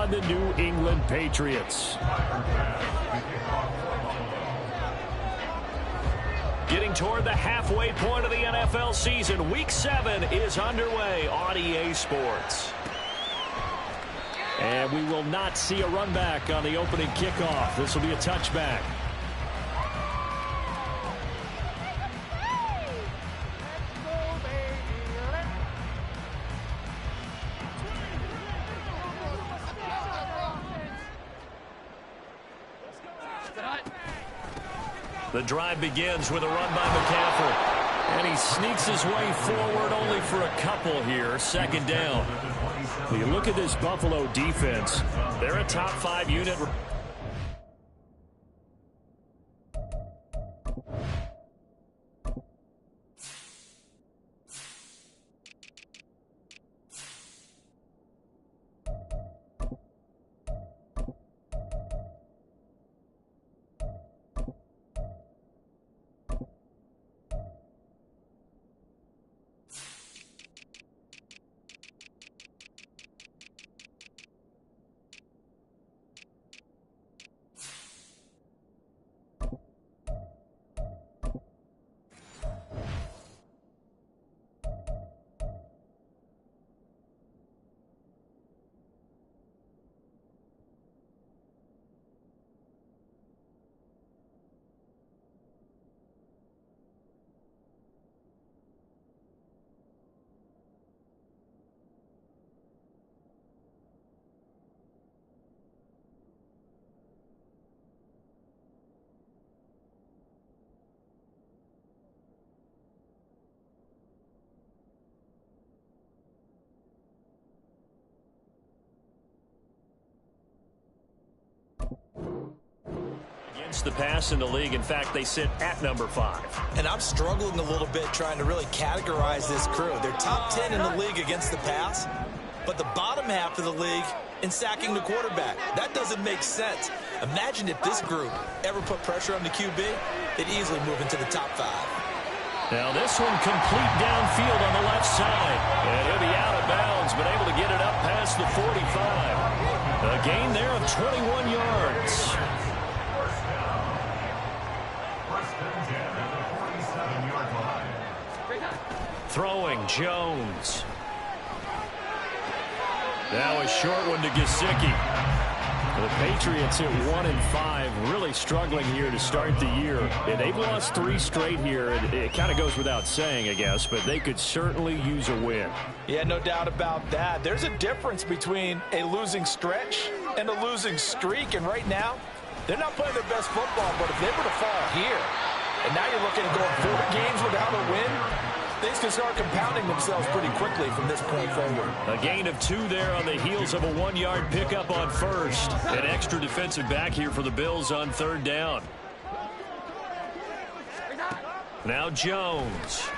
on the New England Patriots. Getting toward the halfway point of the NFL season, Week 7 is underway on EA Sports. And we will not see a run back on the opening kickoff. This will be a touchback. The drive begins with a run by McCaffrey. And he sneaks his way forward only for a couple here. Second down. When you look at this Buffalo defense, they're a top 5 unit. The pass in the league. In fact, they sit at number 5. And I'm struggling a little bit trying to really categorize this crew. They're top 10 in the league against the pass, but the bottom half of the league in sacking the quarterback. That doesn't make sense. Imagine if this group ever put pressure on the QB, they'd easily move into the top 5. Now this one complete downfield on the left side. And he'll be out of bounds, but able to get it up past the 45. A gain there of 21 yards. Throwing Jones. Now a short one to Gesicki. The Patriots at 1-5, really struggling here to start the year. And they've lost 3 straight here. It kind of goes without saying, I guess, but they could certainly use a win. Yeah, no doubt about that. There's a difference between a losing stretch and a losing streak. And right now, they're not playing their best football, but if they were to fall here, and now you're looking at going 4 games without a win, things can start compounding themselves pretty quickly from this point forward. A gain of 2 there on the heels of a 1-yard pickup on first. An extra defensive back here for the Bills on 3rd down. Now Jones.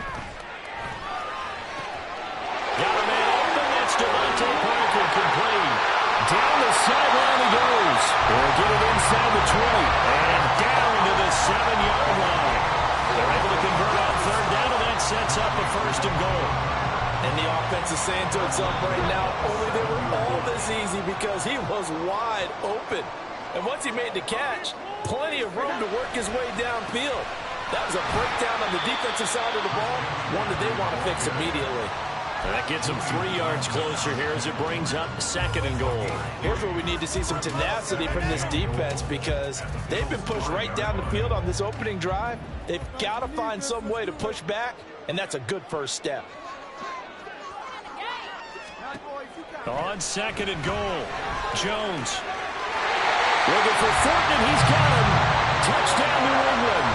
Got a man open. That's Devontae Parker complete. Down the sideline he goes. They'll get it inside the 20. And down to the 7-yard line. They're able to convert on 3rd down, and that sets up a 1st and goal. And the offense is saying to itself right now, only they were all this easy because he was wide open. And once he made the catch, plenty of room to work his way downfield. That was a breakdown on the defensive side of the ball, one that they want to fix immediately. And that gets them 3 yards closer here as it brings up 2nd and goal. Here's where we need to see some tenacity from this defense because they've been pushed right down the field on this opening drive. They've got to find some way to push back, and that's a good first step. On 2nd and goal, Jones. Looking for Fulton, and he's got him. Touchdown, New England.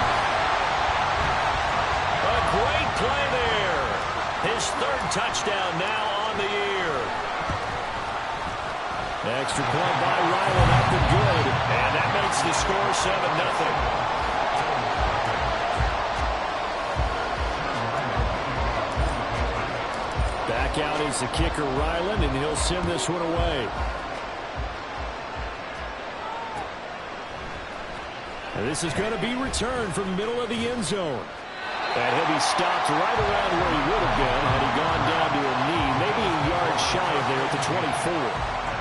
A great play there. His 3rd touchdown now on the year. Extra point by Ryland, up and good. And that makes the score 7-0. Back out is the kicker, Ryland, and he'll send this one away. And this is going to be returned from the middle of the end zone. And he'll be stopped right around where he would have been had he gone down to a knee, maybe a yard shy of there at the 24.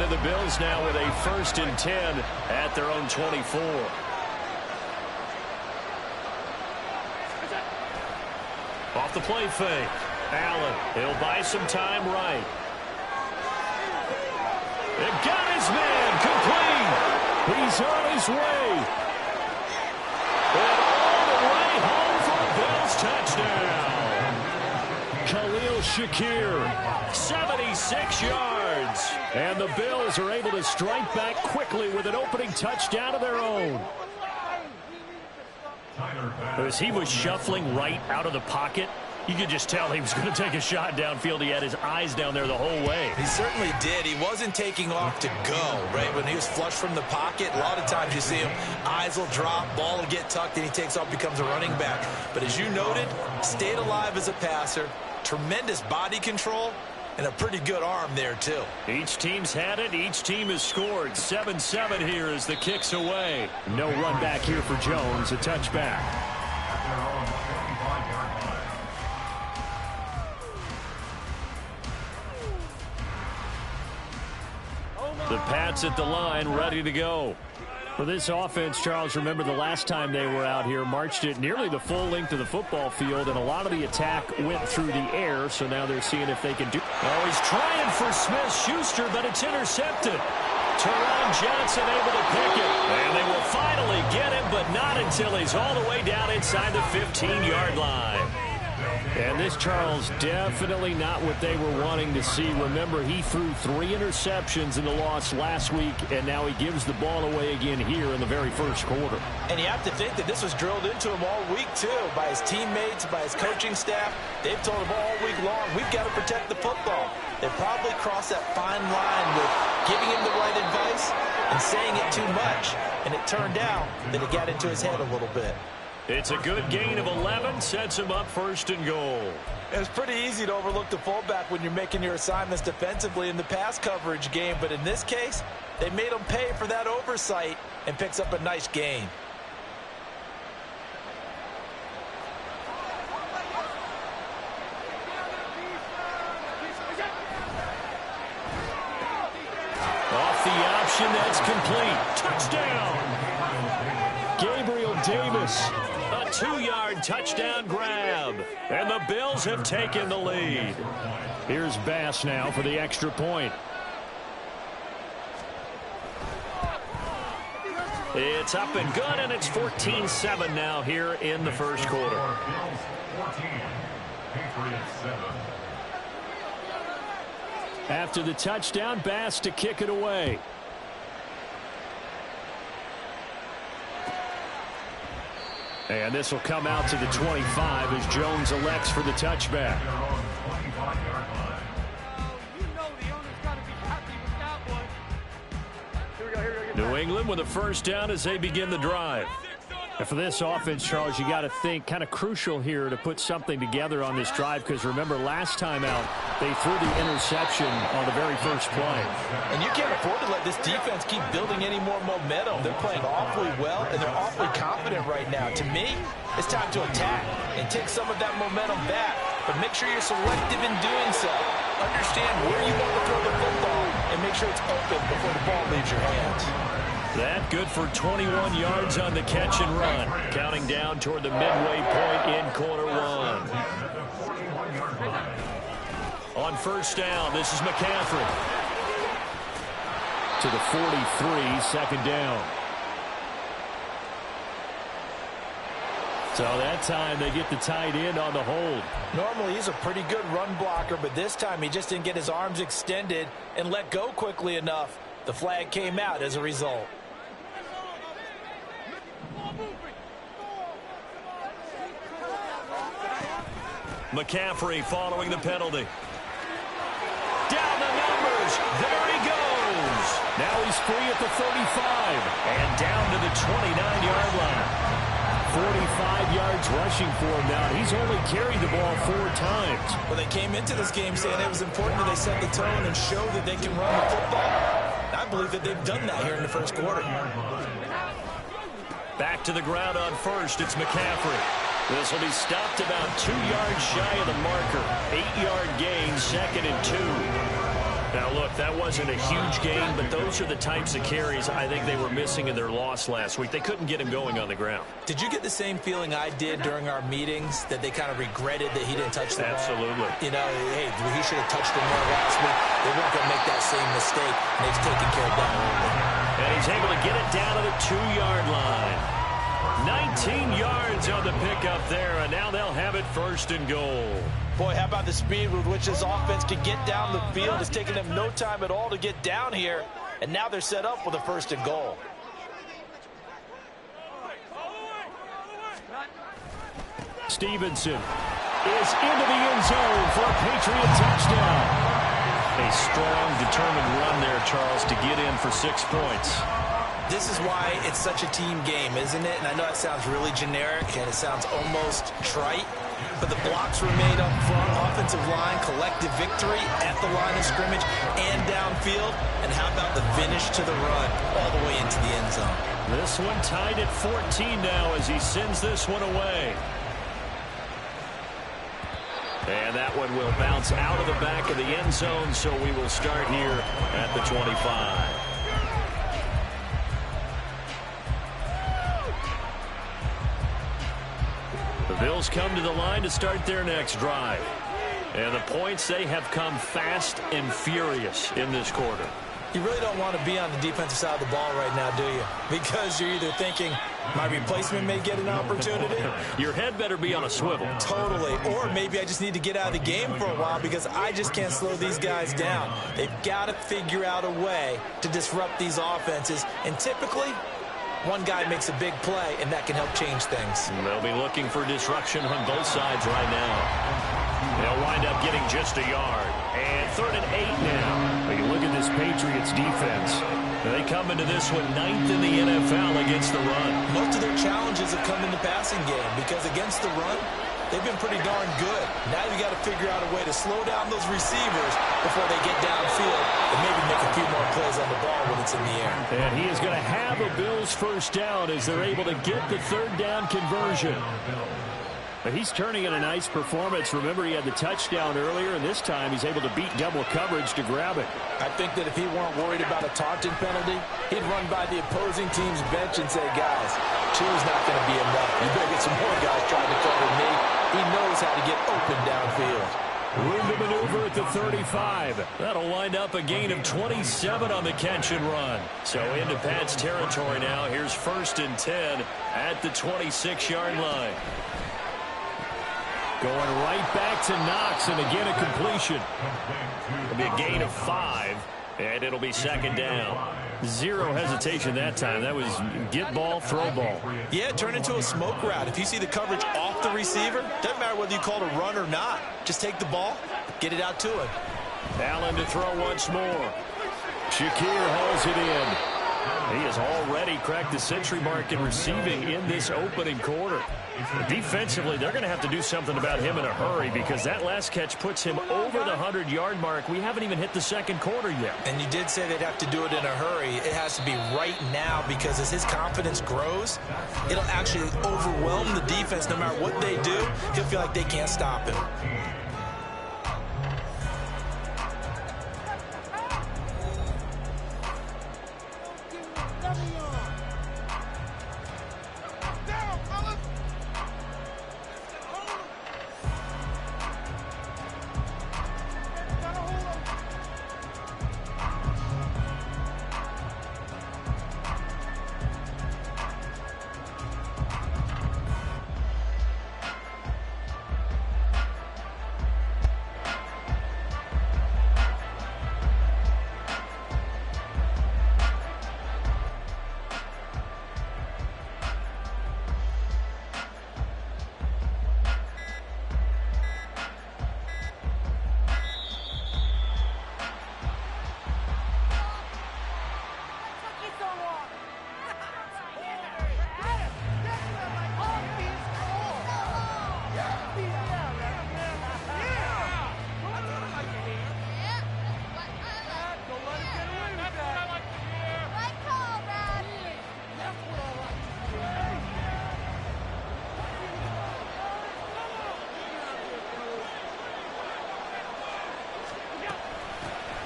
And the Bills now with a 1st and 10 at their own 24. Off the play fake. Allen, he'll buy some time right. It got his man complete. He's on his way. And all the way home for a Bills touchdown. Khalil Shakir, 76 yards. And the Bills are able to strike back quickly with an opening touchdown of their own. As he was shuffling right out of the pocket, you could just tell he was going to take a shot downfield. He had his eyes down there the whole way. He certainly did. He wasn't taking off to go, right? When he was flush from the pocket, a lot of times you see him, eyes will drop, ball will get tucked, and he takes off, becomes a running back. But as you noted, stayed alive as a passer, tremendous body control, and a pretty good arm there, too. Each team's had it. Each team has scored. 7-7 here as the kick's away. No run back here for Jones. A touchback. The Pats at the line, ready to go. For this offense, Charles, remember the last time they were out here, marched it nearly the full length of the football field, and a lot of the attack went through the air, so now they're seeing if they can do. Oh, he's trying for Smith-Schuster, but it's intercepted. Teron Johnson able to pick it, and they will finally get him, but not until he's all the way down inside the 15-yard line. And this, Charles, definitely not what they were wanting to see. Remember, he threw 3 interceptions in the loss last week, and now he gives the ball away again here in the very first quarter. And you have to think that this was drilled into him all week, too, by his teammates, by his coaching staff. They've told him all week long, we've got to protect the football. They probably crossed that fine line with giving him the right advice and saying it too much. And it turned out that it got into his head a little bit. It's a good gain of 11, sets him up 1st and goal. It's pretty easy to overlook the fullback when you're making your assignments defensively in the pass coverage game, but in this case, they made him pay for that oversight and picks up a nice gain. Off the option, that's complete. Touchdown! Gabriel Davis. A 2-yard touchdown grab. And the Bills have taken the lead. Here's Bass now for the extra point. It's up and good, and it's 14-7 now here in the first quarter. After the touchdown, Bass to kick it away. And this will come out to the 25 as Jones elects for the touchback. New England with a 1st down as they begin the drive. And for this offense, Charles, you got to think kind of crucial here to put something together on this drive, because remember last time out they threw the interception on the very first play. And you can't afford to let this defense keep building any more momentum. They're playing awfully well, and they're awfully confident right now. To me, it's time to attack and take some of that momentum back, but make sure you're selective in doing so. Understand where you want to throw the football and make sure it's open before the ball leaves your hands. That good for 21 yards on the catch and run. Counting down toward the midway point in quarter 1. On 1st down, this is McCaffrey. To the 43, 2nd down. So that time they get the tight end on the hold. Normally he's a pretty good run blocker, but this time he just didn't get his arms extended and let go quickly enough. The flag came out as a result. McCaffrey following the penalty. Down the numbers. There he goes. Now he's free at the 35 and down to the 29-yard line. 45 yards rushing for him now. He's only carried the ball 4 times. Well, they came into this game saying it was important that they set the tone and show that they can run the football. I believe that they've done that here in the first quarter. Back to the ground on 1st. It's McCaffrey. This will be stopped about 2 yards shy of the marker. 8-yard gain, 2nd and 2. Now, look, that wasn't a huge gain, but those are the types of carries I think they were missing in their loss last week. They couldn't get him going on the ground. Did you get the same feeling I did during our meetings, that they kind of regretted that he didn't touch the ball? Absolutely. You know, hey, he should have touched it more last week. They weren't going to make that same mistake, and they've taken care of that early. And he's able to get it down to the 2-yard line. 19 yards on the pickup there, and now they'll have it first and goal. Boy, how about the speed with which this offense can get down the field? It's taken them no time at all to get down here, and now they're set up with a first and goal. Stevenson is into the end zone for a Patriot touchdown. A strong, determined run there, Charles, to get in for 6 points. This is why it's such a team game, isn't it? And I know it sounds really generic and it sounds almost trite, but the blocks were made up front, offensive line, collective victory at the line of scrimmage and downfield. And how about the finish to the run all the way into the end zone? This one tied at 14 now as he sends this one away. And that one will bounce out of the back of the end zone, so we will start here at the 25. The Bills come to the line to start their next drive. And the points, they have come fast and furious in this quarter. You really don't want to be on the defensive side of the ball right now, do you? Because you're either thinking, my replacement may get an opportunity. Your head better be on a swivel. Totally. Or maybe I just need to get out of the game for a while because I just can't slow these guys down. They've got to figure out a way to disrupt these offenses. And typically, one guy makes a big play, and that can help change things. They'll be looking for disruption on both sides right now. They'll wind up getting just a yard. And 3rd and 8 now. When you look at this Patriots defense, they come into this one 9th in the NFL against the run. Most of their challenges have come in the passing game because against the run, they've been pretty darn good. Now you got to figure out a way to slow down those receivers before they get downfield and maybe make a few more plays on the ball when it's in the air. And he is going to have a Bills first down as they're able to get the 3rd down conversion. But he's turning in a nice performance. Remember, he had the touchdown earlier, and this time he's able to beat double coverage to grab it. I think that if he weren't worried about a taunting penalty, he'd run by the opposing team's bench and say, guys, 2 is not going to be enough. You better get some more guys trying to cover me. He knows how to get open downfield. Room to maneuver at the 35. That'll wind up a gain of 27 on the catch and run. So into Pat's territory now. Here's 1st and 10 at the 26-yard line. Going right back to Knox, and again a completion. It'll be a gain of 5, and it'll be 2nd down. Zero hesitation that time. That was get ball, throw ball. Yeah, turn into a smoke route. If you see the coverage off the receiver, doesn't matter whether you call it a run or not. Just take the ball, get it out to him. Allen to throw once more. Shakir hauls it in. He has already cracked the century mark in receiving in this opening quarter. Defensively, they're going to have to do something about him in a hurry because that last catch puts him over the 100-yard mark. We haven't even hit the 2nd quarter yet. And you did say they'd have to do it in a hurry. It has to be right now because as his confidence grows, it'll actually overwhelm the defense. No matter what they do, he'll feel like they can't stop him.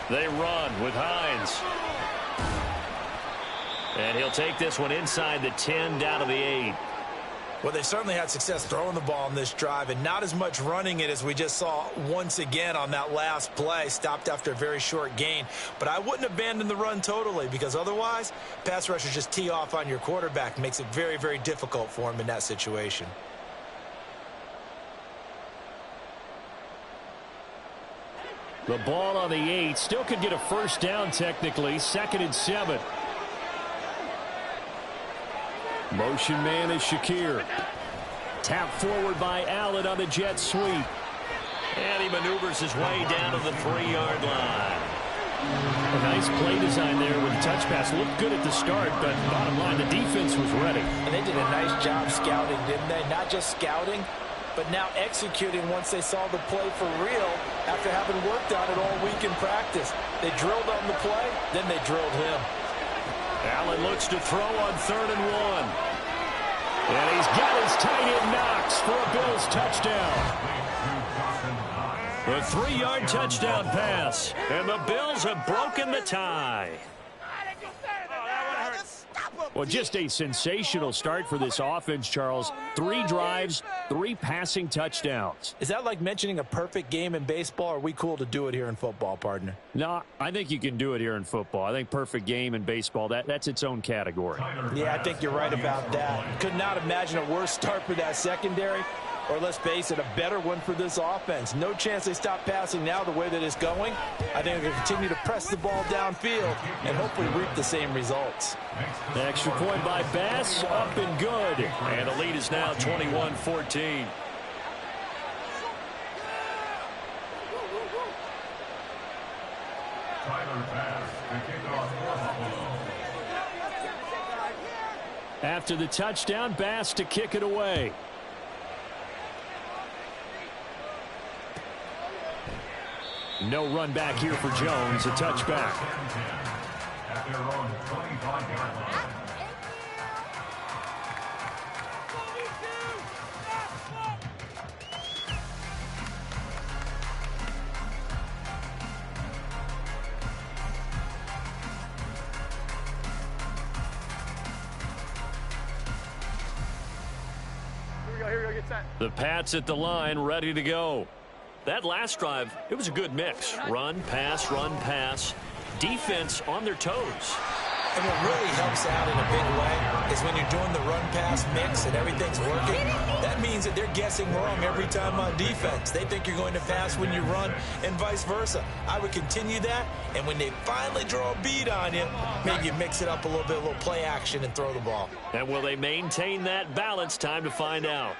They run with Hines. And he'll take this one inside the 10, down to the 8. Well, they certainly had success throwing the ball on this drive, and not as much running it as we just saw once again on that last play. Stopped after a very short gain. But I wouldn't abandon the run totally, because otherwise, pass rushers just tee off on your quarterback. Makes it very, very difficult for him in that situation. The ball on the 8. Still could get a first down technically. 2nd and 7. Motion man is Shakir. Tap forward by Allen on the jet sweep. And he maneuvers his way down to the 3-yard line. A nice play design there with the touch pass. Looked good at the start, but bottom line, the defense was ready. And they did a nice job scouting, didn't they? Not just scouting, but now executing once they saw the play for real after having worked on it all week in practice. They drilled on the play, then they drilled him. Allen looks to throw on 3rd and 1. And he's got his tight end Knox for a Bills touchdown. A 3-yard touchdown pass. And the Bills have broken the tie. Well, just a sensational start for this offense, Charles. 3 drives, 3 passing touchdowns. Is that like mentioning a perfect game in baseball, or are we cool to do it here in football, partner? No, I think you can do it here in football. I think perfect game in baseball, that's its own category. Yeah, I think you're right about that. Could not imagine a worse start for that secondary, or let's face it, a better one for this offense. No chance they stop passing now the way that it's going. I think they're going to continue to press the ball downfield and hopefully reap the same results. The extra point by Bass, up and good. And the lead is now 21-14. After the touchdown, Bass to kick it away. No run back here for Jones, a touchback. Here we go, get set. The Pats at the line, ready to go. That last drive, it was a good mix. Run, pass. Defense on their toes. And what really helps out in a big way is when you're doing the run-pass mix and everything's working, that means that they're guessing wrong every time on defense. They think you're going to pass when you run and vice versa. I would continue that, and when they finally draw a beat on you, maybe you mix it up a little bit, a little play action, and throw the ball. And will they maintain that balance? Time to find out.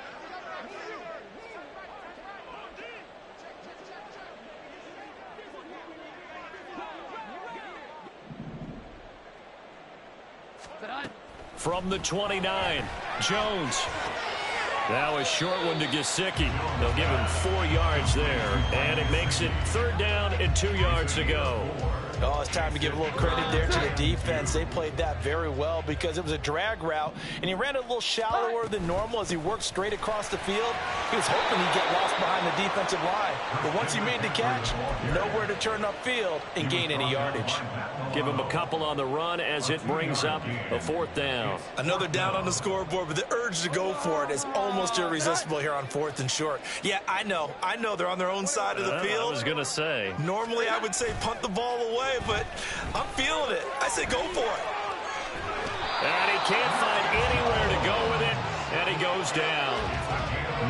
From the 29, Jones. Now a short one to Gesicki. They'll give him 4 yards there, and it makes it 3rd down and 2 yards to go. Oh, it's time to give a little credit there to the defense. They played that very well because it was a drag route, and he ran it a little shallower than normal as he worked straight across the field. He was hoping he'd get lost behind the defensive line. But once he made the catch, nowhere to turn upfield and gain any yardage. Give him a couple on the run as it brings up a 4th down. Another down on the scoreboard, but the urge to go for it is almost irresistible here on 4th and short. Yeah, I know they're on their own side of the field. I was going to say. Normally I would say punt the ball away, but I'm feeling it. I say go for it. And he can't find anywhere to go with it, and he goes down.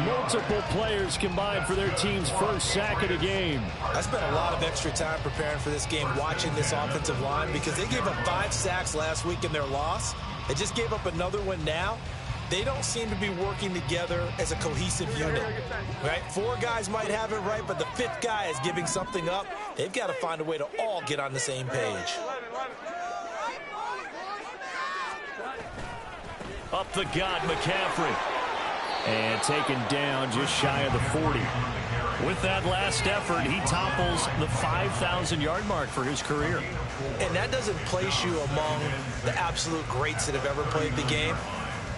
Multiple players combined for their team's first sack of the game. I spent a lot of extra time preparing for this game, watching this offensive line, because they gave up 5 sacks last week in their loss. They just gave up another one now. They don't seem to be working together as a cohesive unit, right? 4 guys might have it right, but the 5th guy is giving something up. They've got to find a way to all get on the same page. Up the gut, McCaffrey. And taken down just shy of the 40. With that last effort, he topples the 5,000-yard mark for his career. And that doesn't place you among the absolute greats that have ever played the game,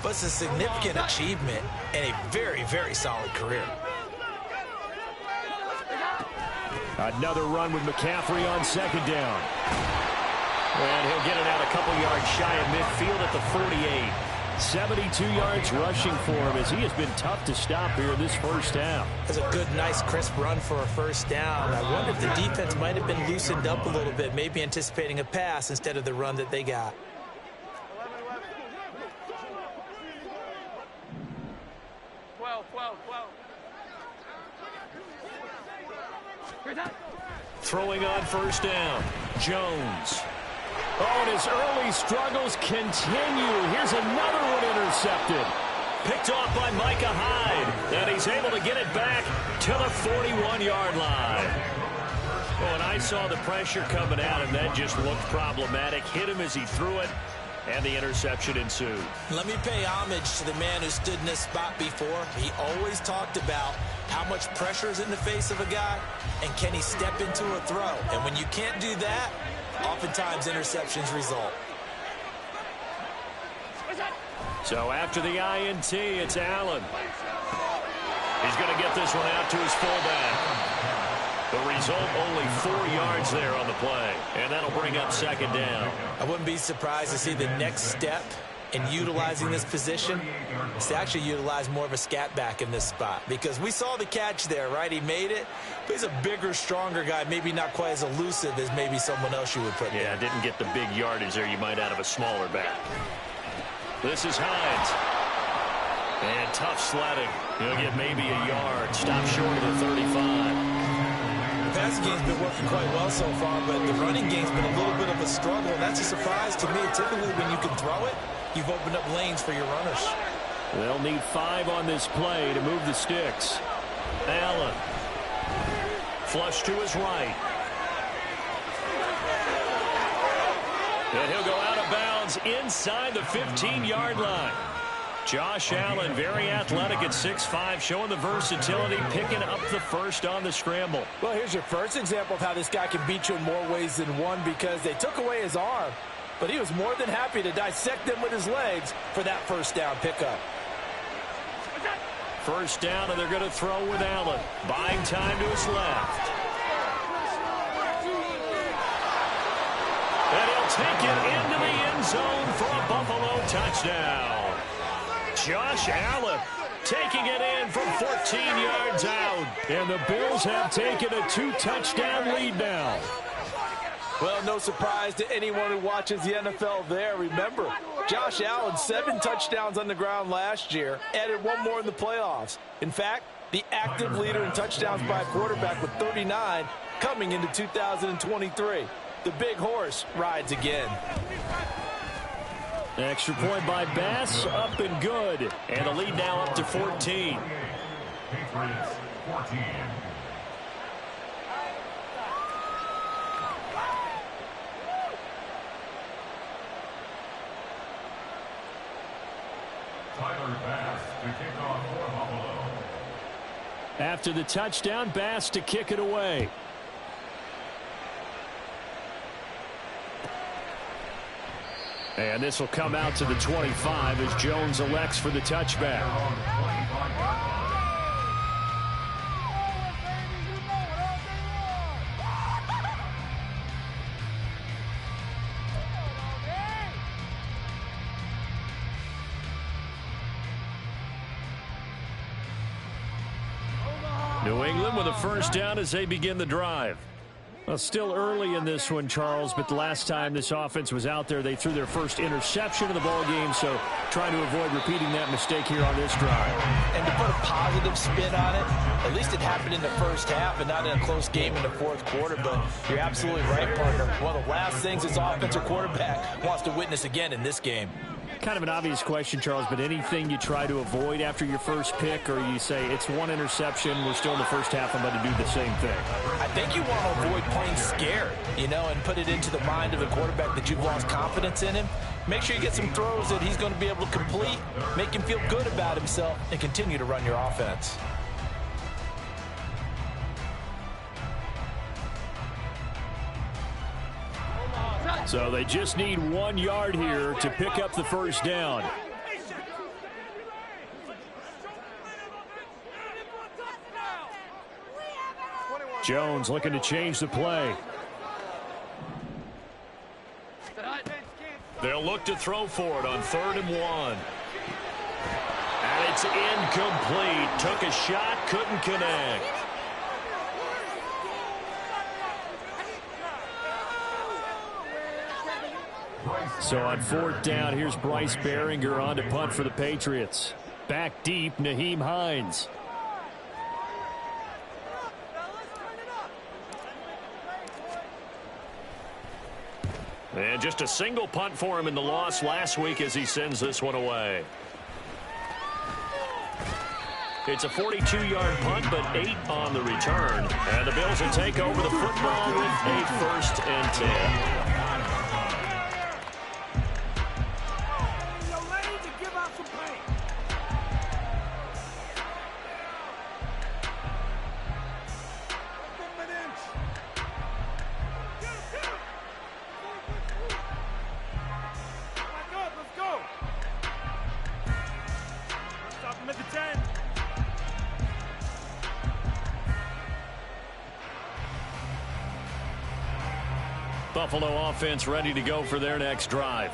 but it's a significant achievement and a very, very solid career. Another run with McCaffrey on second down. And he'll get it out a couple yards shy of midfield at the 48. 72 yards rushing for him as he has been tough to stop here in this first half. That's a good, nice, crisp run for a first down. I wonder if the defense might have been loosened up a little bit, maybe anticipating a pass instead of the run that they got. Throwing on first down, Jones. Oh, and his early struggles continue. Here's another one intercepted. Picked off by Micah Hyde. And he's able to get it back to the 41-yard line. Oh, and I saw the pressure coming at him. That just looked problematic. Hit him as he threw it, and the interception ensued. Let me pay homage to the man who stood in this spot before. He always talked about how much pressure is in the face of a guy, and can he step into a throw? And when you can't do that, oftentimes interceptions result. So after the INT, it's Allen. He's going to get this one out to his fullback. The result, only 4 yards there on the play, and that'll bring up second down. I wouldn't be surprised to see the next step in utilizing this position is to actually utilize more of a scat back in this spot, because we saw the catch there, right? He made it, but he's a bigger, stronger guy, maybe not quite as elusive as maybe someone else you would put there. Yeah, didn't get the big yardage there you might out of a smaller back. This is Hines. And tough sledding. He'll get maybe a yard. Stop short of the 35. The passing game's been working quite well so far, but the running game's been a little bit of a struggle, and that's a surprise to me. Typically, when you can throw it, you've opened up lanes for your runners. They'll need 5 on this play to move the sticks. Allen. Flush to his right. And he'll go out of bounds inside the 15-yard line. Josh Allen, very athletic at 6'5", showing the versatility, picking up the first on the scramble. Well, here's your first example of how this guy can beat you in more ways than one, because they took away his arm, but he was more than happy to dissect them with his legs for that first down pickup. First down, and they're going to throw with Allen. Buying time to his left. And he'll take it into the end zone for a Buffalo touchdown. Josh Allen taking it in from 14 yards out. And the Bills have taken a 2-touchdown lead now. Well, no surprise to anyone who watches the NFL there. Remember, Josh Allen, 7 touchdowns on the ground last year, added 1 more in the playoffs. In fact, the active leader in touchdowns by a quarterback with 39 coming into 2023. The big horse rides again. Extra point by Bass, up and good. And the lead now up to 14. After the touchdown, Bass to kick it away. And this will come out to the 25 as Jones elects for the touchback. New England with a first down as they begin the drive. Well, still early in this one, Charles, but the last time this offense was out there, they threw their first interception of the ball game, so trying to avoid repeating that mistake here on this drive. And to put a positive spin on it, at least it happened in the first half and not in a close game in the fourth quarter, but you're absolutely right, partner. One of the last things this offensive quarterback wants to witness again in this game. Kind of an obvious question, Charles, but anything you try to avoid after your first pick, or you say it's 1 interception, we're still in the first half, I'm going to do the same thing? I think you want to avoid playing scared, and put it into the mind of the quarterback that you've lost confidence in him. Make sure you get some throws that he's going to be able to complete, make him feel good about himself, and continue to run your offense. So they just need 1 yard here to pick up the first down. Jones looking to change the play. They'll look to throw for it on 3rd and 1. And it's incomplete. Took a shot, couldn't connect. So on 4th down, here's Bryce Behringer on to punt for the Patriots. Back deep, Nyheim Hines. And just a single punt for him in the loss last week as he sends this one away. It's a 42-yard punt, but 8 on the return. And the Bills will take over the football with a 1st and 10. Buffalo offense ready to go for their next drive.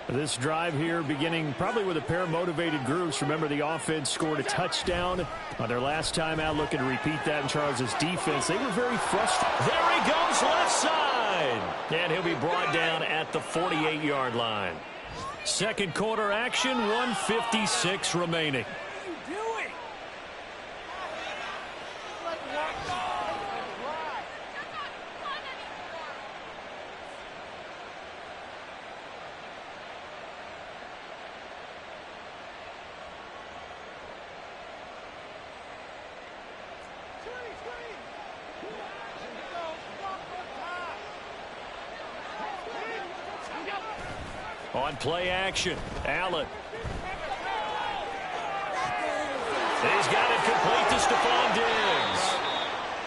This drive here beginning probably with a pair of motivated groups. Remember, the offense scored a touchdown on their last time out, looking to repeat that in Charles' defense. They were very frustrated. There he goes, left side. And he'll be brought down at the 48-yard line. Second quarter action, 1:56 remaining. On play action, Allen. He's got it complete to Stephon Diggs.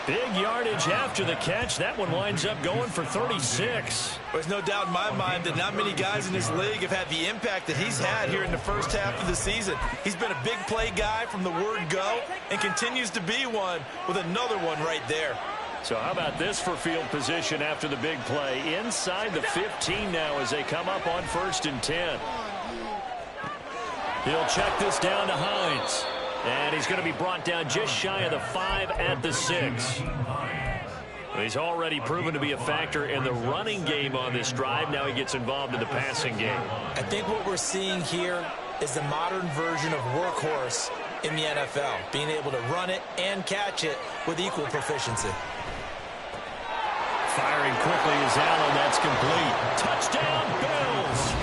Big yardage after the catch. That one winds up going for 36. There's no doubt in my mind that not many guys in this league have had the impact that he's had here in the first half of the season. He's been a big play guy from the word go and continues to be one with another one right there. So how about this for field position after the big play? Inside the 15 now as they come up on 1st and 10. He'll check this down to Hines. And he's going to be brought down just shy of the 5 at the 6. He's already proven to be a factor in the running game on this drive. Now he gets involved in the passing game. I think what we're seeing here is the modern version of workhorse in the NFL. Being able to run it and catch it with equal proficiency. Firing quickly is Allen. That's complete. Touchdown, Bills.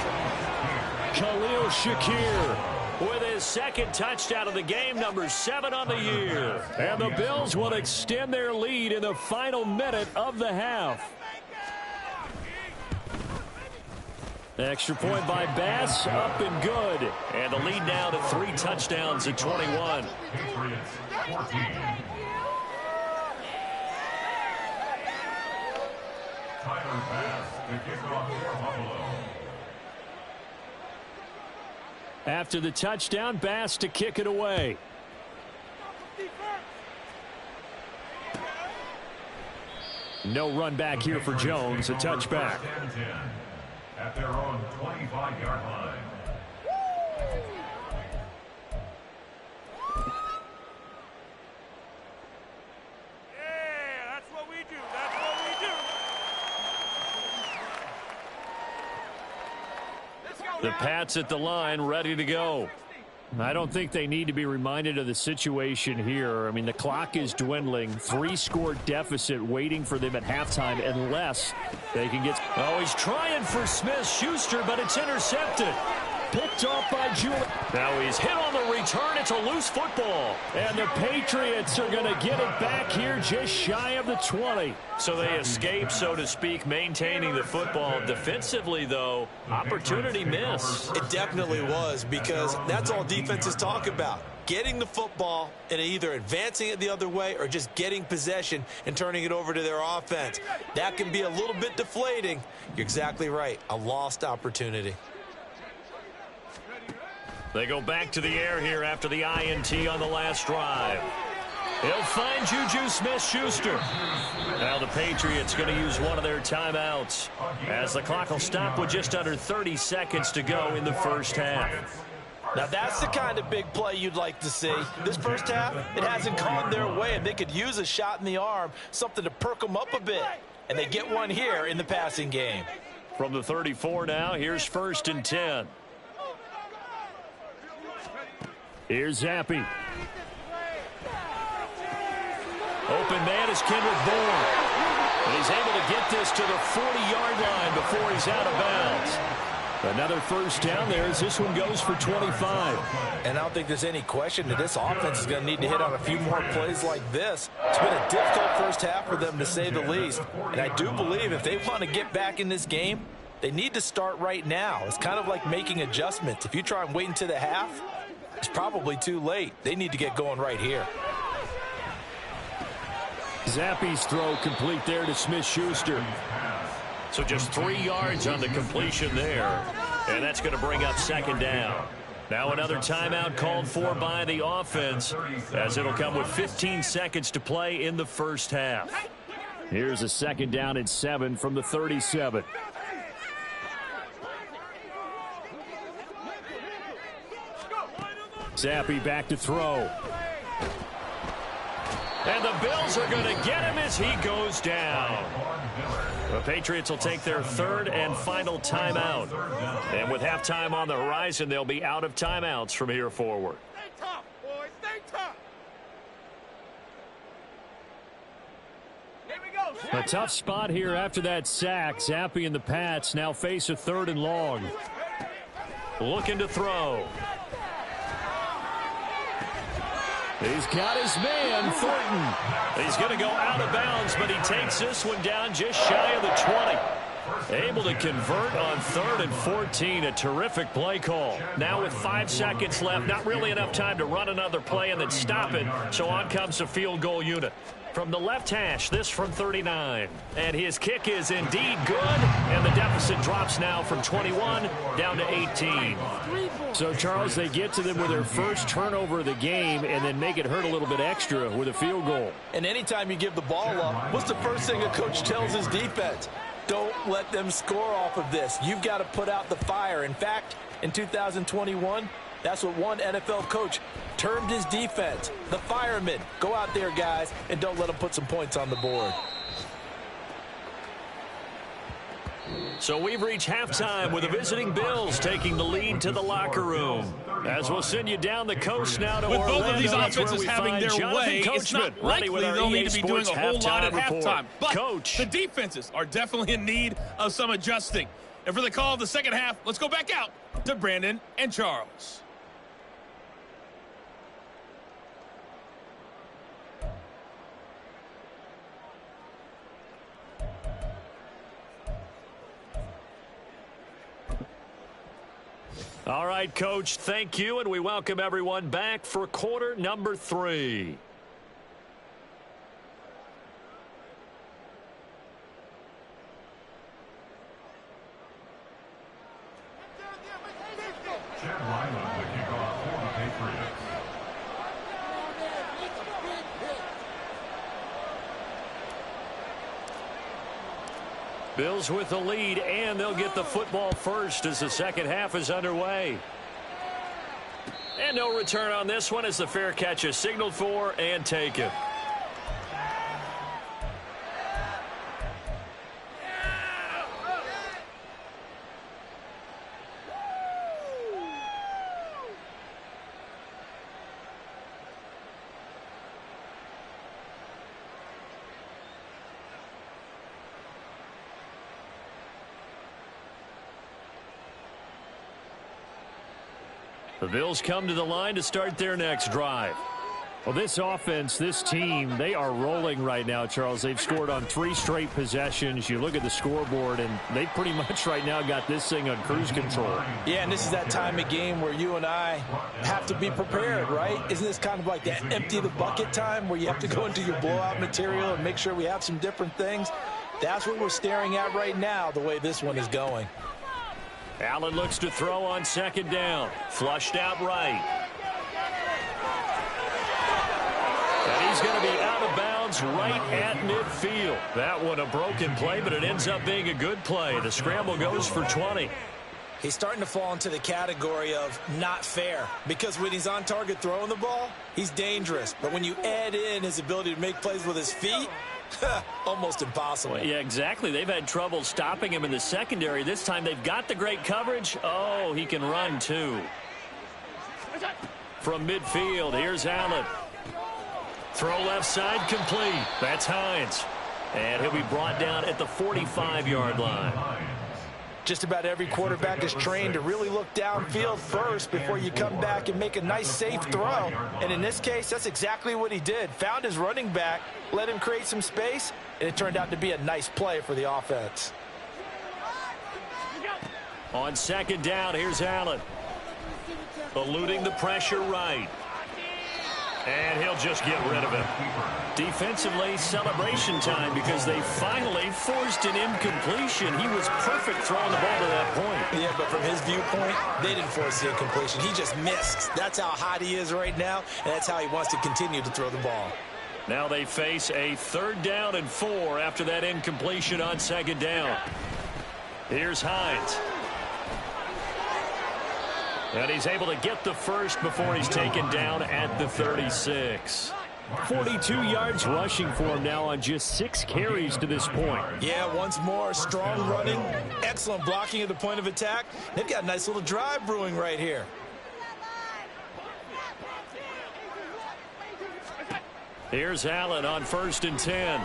Khalil Shakir with his second touchdown of the game, number 7 on the year. And the Bills will extend their lead in the final minute of the half. Extra point by Bass, up and good. And the lead now to 3 touchdowns at 21. After the touchdown, Bass to kick it away. No run back here for Jones, a touchback. At their own 25-yard line. The Pats at the line, ready to go. I don't think they need to be reminded of the situation here. I mean, the clock is dwindling. 3-score deficit waiting for them at halftime unless they can get... Oh, he's trying for Smith-Schuster, but it's intercepted. Picked off by Julian. Now he's hit on the return. It's a loose football. And the Patriots are going to get it back here just shy of the 20. So they escape, so to speak, maintaining the football. Defensively, though, opportunity miss. It definitely was, because that's all defenses talk about. Getting the football and either advancing it the other way or just getting possession and turning it over to their offense. That can be a little bit deflating. You're exactly right. A lost opportunity. They go back to the air here after the INT on the last drive. He'll find Juju Smith-Schuster. Now the Patriots going to use one of their timeouts as the clock will stop with just under 30 seconds to go in the first half. Now that's the kind of big play you'd like to see. This first half, it hasn't gone their way, and they could use a shot in the arm, something to perk them up a bit. And they get one here in the passing game. From the 34 now, here's 1st and 10. Here's Zappi. Open man is Kendrick Bourne. And he's able to get this to the 40-yard line before he's out of bounds. Another first down there as this one goes for 25. And I don't think there's any question that this offense is going to need to hit on a few more plays like this. It's been a difficult first half for them, to say the least. And I do believe if they want to get back in this game, they need to start right now. It's kind of like making adjustments. If you try and wait until the half, it's probably too late. They need to get going right here. Zappi's throw complete there to Smith-Schuster. So just 3 yards on the completion there. And that's going to bring up 2nd down. Now another timeout called for by the offense, as it'll come with 15 seconds to play in the first half. Here's a 2nd down and 7 from the 37. Zappi back to throw. And the Bills are going to get him as he goes down. The Patriots will take their 3rd and final timeout. And with halftime on the horizon, they'll be out of timeouts from here forward. Stay tough, boys. Stay tough. Here we go. A tough spot here after that sack. Zappi and the Pats now face a 3rd and long. Looking to throw. He's got his man, Thornton. He's going to go out of bounds, but he takes this one down just shy of the 20. Able to convert on 3rd and 14. A terrific play call. Now with 5 seconds left, not really enough time to run another play and then stop it. So on comes the field goal unit. From the left hash, this from 39. And his kick is indeed good. And the deficit drops now from 21 down to 18. So, Charles, they get to them with their first turnover of the game and then make it hurt a little bit extra with a field goal. And anytime you give the ball up, what's the first thing a coach tells his defense? Don't let them score off of this. You've got to put out the fire. In fact, in 2021, that's what one NFL coach termed his defense, the firemen. Go out there, guys, and don't let them put some points on the board. So we've reached halftime with the visiting Bills taking the lead to the locker room. As we'll send you down the coast now to Orlando. With both of these offenses having their way, it's not likely they'll need to be doing a whole lot at halftime. But the defenses are definitely in need of some adjusting. And for the call of the second half, let's go back out to Brandon and Charles. All right, Coach, thank you, and we welcome everyone back for quarter number 3. Chad Ryland, the kickoff for the Patriots. Bills with the lead, and they'll get the football first as the second half is underway. And no return on this one as the fair catch is signaled for and taken. The Bills come to the line to start their next drive. Well, this offense, this team, they are rolling right now, Charles. They've scored on 3 straight possessions. You look at the scoreboard, and they pretty much right now got this thing on cruise control. Yeah, and this is that time of game where you and I have to be prepared, right? Isn't this kind of like that empty the bucket time where you have to go into your blowout material and make sure we have some different things? That's what we're staring at right now, the way this one is going. Allen looks to throw on second down. Flushed out right. And he's going to be out of bounds right at midfield. That one a broken play, but it ends up being a good play. The scramble goes for 20. He's starting to fall into the category of not fair, because when he's on target throwing the ball, he's dangerous. But when you add in his ability to make plays with his feet, almost impossible. Well, yeah, exactly. They've had trouble stopping him in the secondary. This time they've got the great coverage. Oh, he can run too. From midfield, here's Allen. Throw left side complete. That's Hines. And he'll be brought down at the 45-yard line. Just about every quarterback is trained to really look downfield first before you come back and make a nice, safe throw. And in this case, that's exactly what he did. Found his running back, let him create some space, and it turned out to be a nice play for the offense. On second down, here's Allen. Eluding the pressure right. And he'll just get rid of it. Defensively, celebration time because they finally forced an incompletion. He was perfect throwing the ball to that point. Yeah, but from his viewpoint, they didn't force the incompletion. He just missed. That's how hot he is right now, and that's how he wants to continue to throw the ball. Now they face a 3rd down and 4 after that incompletion on second down. Here's Hines. And he's able to get the first before he's taken down at the 36. 42 yards rushing for him now on just 6 carries to this point. Yeah, once more, strong running, excellent blocking at the point of attack. They've got a nice little drive brewing right here. Here's Allen on 1st and 10.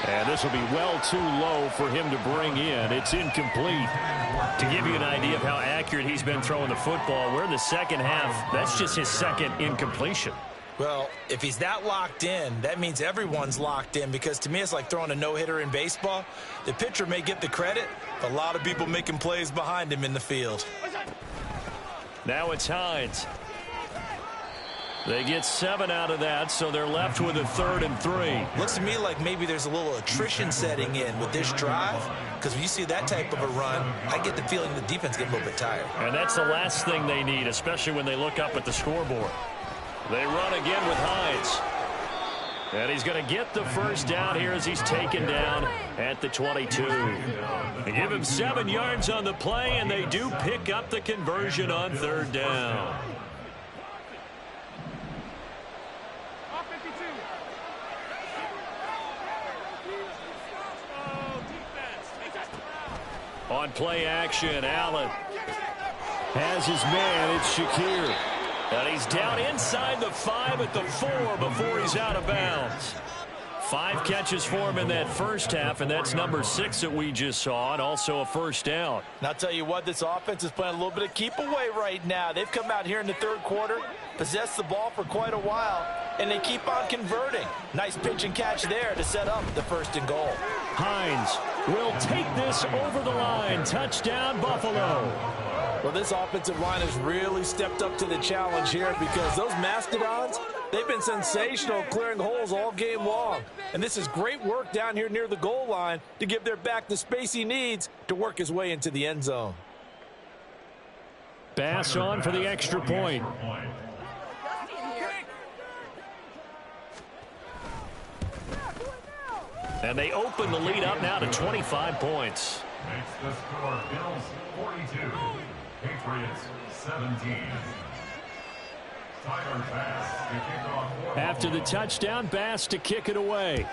And this will be well too low for him to bring in. It's incomplete. To give you an idea of how accurate he's been throwing the football, we're in the second half. That's just his 2nd incompletion. Well, if he's that locked in, that means everyone's locked in, because to me it's like throwing a no-hitter in baseball. The pitcher may get the credit, but a lot of people making plays behind him in the field. Now it's Hines. They get 7 out of that, so they're left with a 3rd and 3. Looks to me like maybe there's a little attrition setting in with this drive, because when you see that type of a run, I get the feeling the defense gets a little bit tired. And that's the last thing they need, especially when they look up at the scoreboard. They run again with Hines. And he's going to get the first down here as he's taken down at the 22. They give him 7 yards on the play, and they do pick up the conversion on 3rd down. On play action, Allen has his man. It's Shakir. And he's down inside the 5 at the 4 before he's out of bounds. 5 catches for him in that first half, and that's number 6 that we just saw, and also a first down. And I'll tell you what, this offense is playing a little bit of keep away right now. They've come out here in the 3rd quarter, possessed the ball for quite a while, and they keep on converting. Nice pitch and catch there to set up the 1st and goal. Hines will take this over the line. Touchdown, Buffalo. Well, this offensive line has really stepped up to the challenge here, because those Mastodons, they've been sensational clearing holes all game long. And this is great work down here near the goal line to give their back the space he needs to work his way into the end zone. Bass on for the extra point. And they open the lead up now to 25 points. Makes the score Bills 42, Patriots 17. Tyler Bass to kick off. After the touchdown, Bass to kick it away.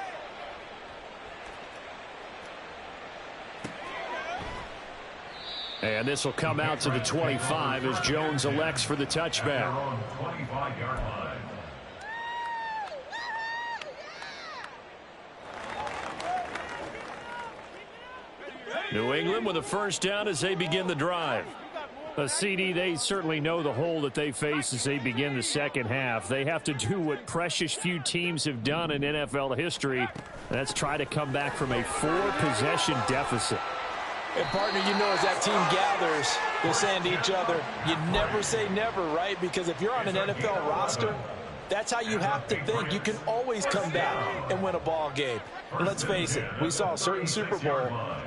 And this will come out to the 25 as Jones elects for the touchback. 25-yard line. New England with a first down as they begin the drive. CD, they certainly know the hole that they face as they begin the second half. They have to do what precious few teams have done in NFL history. That's try to come back from a 4-possession deficit. And, partner, you know, as that team gathers, they're saying to each other, you never say never, right? Because if you're on an NFL roster, That's how you have to think. You can always come back and win a ball game. And let's face it, we saw a certain Super Bowl,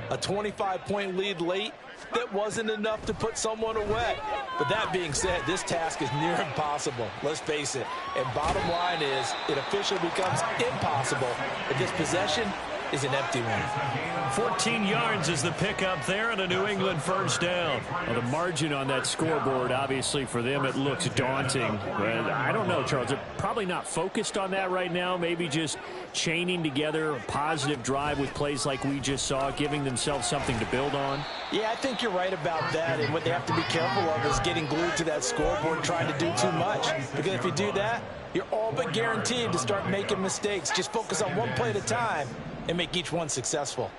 a 25-point lead late that wasn't enough to put someone away. But that being said, this task is near impossible. Let's face it. And bottom line is, it officially becomes impossible if this possession is an empty one. 14 yards is the pickup there and a New England first down. Well, the margin on that scoreboard, obviously for them, it looks daunting. But I don't know, Charles. They're probably not focused on that right now. Maybe just chaining together a positive drive with plays like we just saw, giving themselves something to build on. Yeah, I think you're right about that. And what they have to be careful of is getting glued to that scoreboard, trying to do too much. Because if you do that, you're all but guaranteed to start making mistakes. Just focus on one play at a time and make each one successful.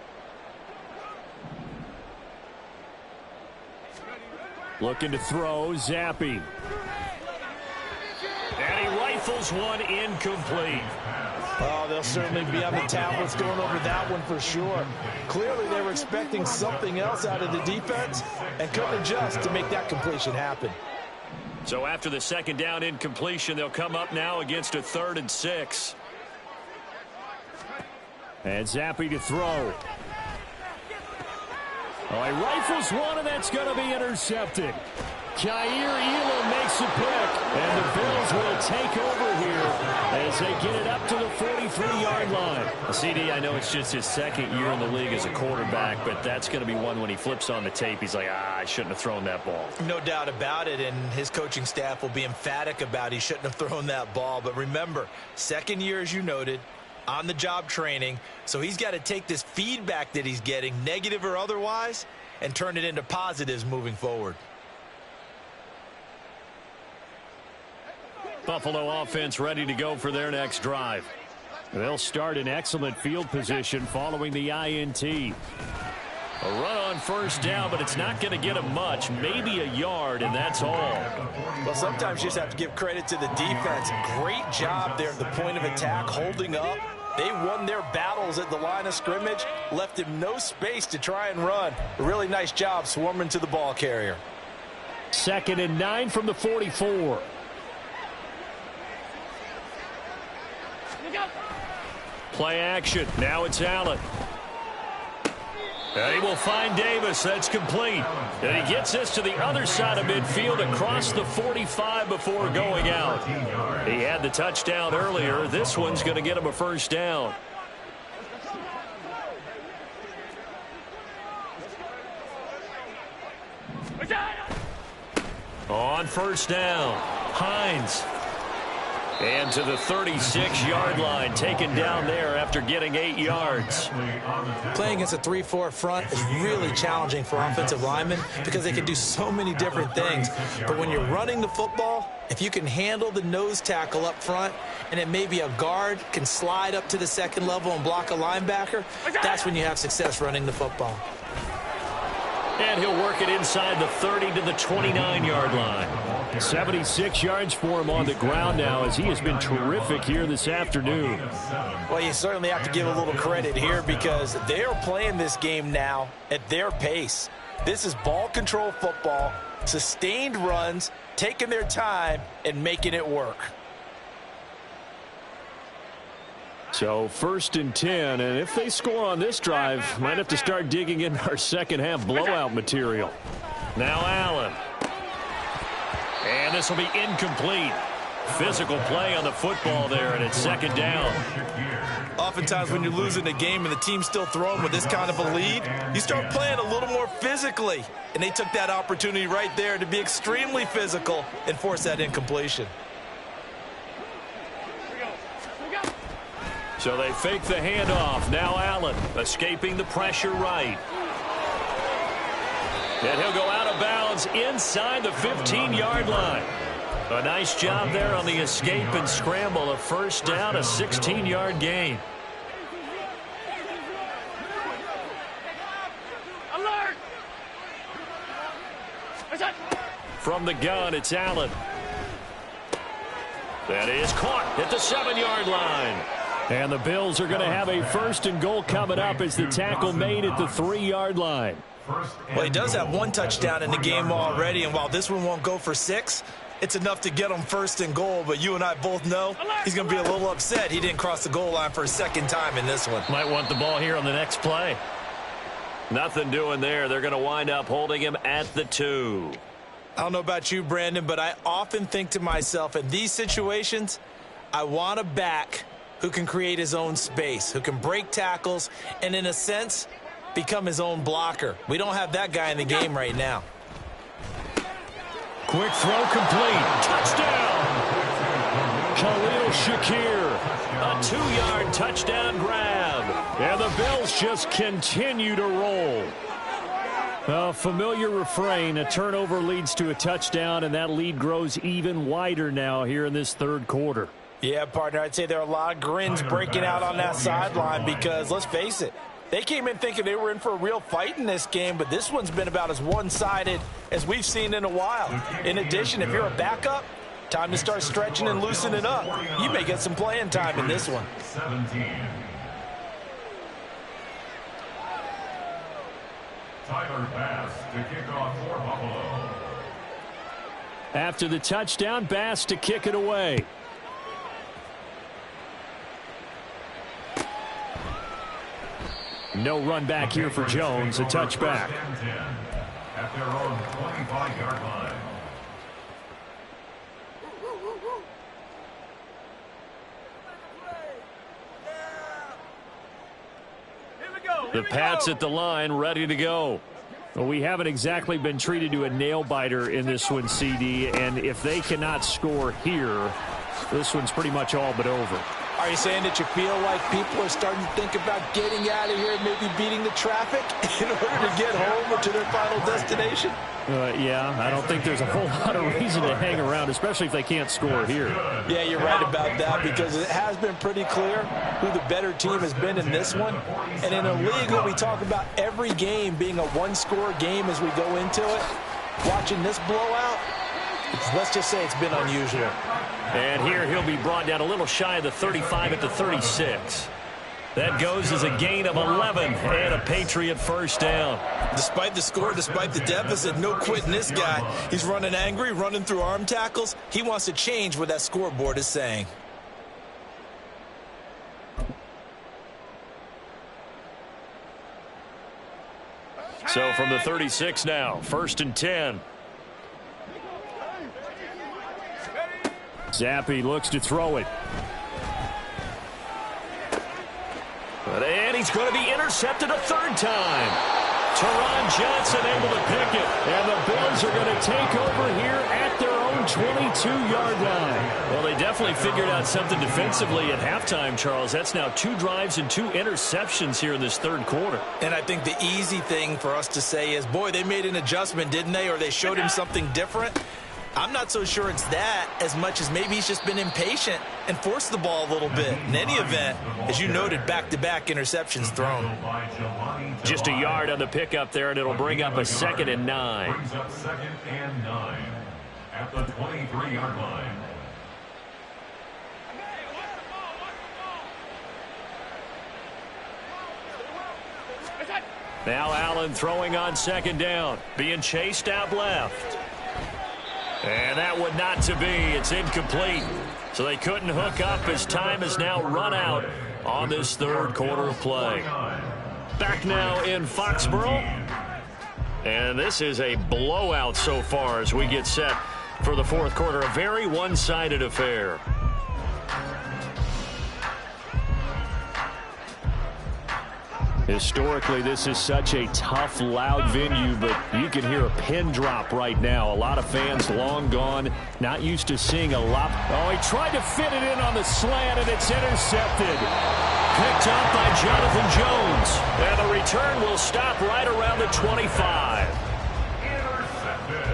Looking to throw, Zappi. And he rifles one incomplete. Oh, they'll certainly be on the tablets going over that one for sure. Clearly, they were expecting something else out of the defense and couldn't adjust to make that completion happen. So after the second down incompletion, they'll come up now against a 3rd and 6. And Zappi to throw. Oh, he rifles one, and that's going to be intercepted. Jair Elam makes a pick, and the Bills will take over here as they get it up to the 43-yard line. CD, I know it's just his second year in the league as a quarterback, but that's going to be one when he flips on the tape. He's like, I shouldn't have thrown that ball. No doubt about it, and his coaching staff will be emphatic about he shouldn't have thrown that ball. But remember, second year, as you noted, on-the-job training, so he's got to take this feedback that he's getting, negative or otherwise, and turn it into positives moving forward. Buffalo offense ready to go for their next drive. They'll start in excellent field position following the INT. A run on first down, but it's not going to get him much, maybe a yard, and that's all. Well, sometimes you just have to give credit to the defense. Great job there at the point of attack, holding up. They won their battles at the line of scrimmage, left him no space to try and run. A really nice job swarming to the ball carrier. 2nd and 9 from the 44. Play action. Now it's Allen. And he will find Davis. That's complete. And he gets this to the other side of midfield across the 45 before going out. He had the touchdown earlier. This one's going to get him a first down. On first down, Hines. And to the 36-yard line, taken down there after getting 8 yards. Playing against a 3-4 front is really challenging for offensive linemen because they can do so many different things. But when you're running the football, if you can handle the nose tackle up front and it maybe a guard can slide up to the second level and block a linebacker, that's when you have success running the football. And he'll work it inside the 30 to the 29-yard line. 76 yards for him on the ground now as he has been terrific here this afternoon. Well, you certainly have to give a little credit here because they are playing this game now at their pace. This is ball control football, sustained runs, taking their time and making it work. So 1st and 10, and if they score on this drive, might have to start digging into our second half blowout material. Now Allen. And this will be incomplete. Physical play on the football there, and it's 2nd down. Oftentimes when you're losing a game and the team's still throwing with this kind of a lead, you start playing a little more physically. And they took that opportunity right there to be extremely physical and force that incompletion. So they fake the handoff. Now Allen escaping the pressure right. And he'll go out of bounds inside the 15-yard line. A nice job there on the escape and scramble. A first down, a 16-yard gain. Alert! From the gun, it's Allen. That is caught at the 7-yard line. And the Bills are going to have a 1st and goal coming up as the tackle made at the 3-yard line. Well, he does have one touchdown in the game already, and while this one won't go for 6, it's enough to get him first and goal, but you and I both know he's going to be a little upset he didn't cross the goal line for a second time in this one. Might want the ball here on the next play. Nothing doing there. They're going to wind up holding him at the 2. I don't know about you, Brandon, but I often think to myself, in these situations, I want a back who can create his own space, who can break tackles, and in a sense, become his own blocker. We don't have that guy in the game right now. Quick throw complete. Touchdown. Khalil Shakir. A 2-yard touchdown grab. And the Bills just continue to roll. A familiar refrain, a turnover leads to a touchdown, and that lead grows even wider now here in this third quarter. Yeah, partner, I'd say there are a lot of grins breaking out on that sideline because, let's face it, they came in thinking they were in for a real fight in this game, but this one's been about as one-sided as we've seen in a while. In addition, if you're a backup, time to start stretching and loosening up. You may get some playing time in this one. 17. Tyler Bass to kick off for Buffalo. After the touchdown, Bass to kick it away. No run back here for Jones, a touchback. At their own 25-yard line. The Pats at the line, ready to go. Well, we haven't exactly been treated to a nail-biter in this one, CD, and if they cannot score here, this one's pretty much all but over. Are you saying that you feel like people are starting to think about getting out of here and maybe beating the traffic in order to get home or to their final destination? Yeah, I don't think there's a whole lot of reason to hang around, especially if they can't score here. Yeah, you're right about that because it has been pretty clear who the better team has been in this one. And in a league where we talk about every game being a one-score game as we go into it, watching this blowout, let's just say it's been unusual. And here he'll be brought down a little shy of the 35 at the 36. That goes as a gain of 11 and a Patriot first down. Despite the score, despite the deficit, no quitting this guy. He's running angry, running through arm tackles. He wants to change what that scoreboard is saying. So from the 36 now, 1st and 10. Zappi looks to throw it. And he's going to be intercepted a third time. Teron Johnson able to pick it. And the Bills are going to take over here at their own 22-yard line. Well, they definitely figured out something defensively at halftime, Charles. That's now 2 drives and 2 interceptions here in this third quarter. And I think the easy thing for us to say is, boy, they made an adjustment, didn't they? Or they showed him something different. I'm not so sure it's that as much as maybe he's just been impatient and forced the ball a little bit. In any event, as you noted, back-to-back interceptions thrown. Just a yard on the pickup there, and it'll bring up a 2nd and 9. Brings up 2nd and 9 at the 23-yard line. Now Allen throwing on 2nd down, being chased out left. And that would not to be. It's incomplete. So they couldn't hook up as time has now run out on this third quarter of play. Back now in Foxborough. And this is a blowout so far as we get set for the fourth quarter. A very one-sided affair. Historically, this is such a tough, loud venue, but you can hear a pin drop right now. A lot of fans long gone, not used to seeing a lot. Oh, he tried to fit it in on the slant, and it's intercepted. Picked up by Jonathan Jones. And the return will stop right around the 25. Intercepted.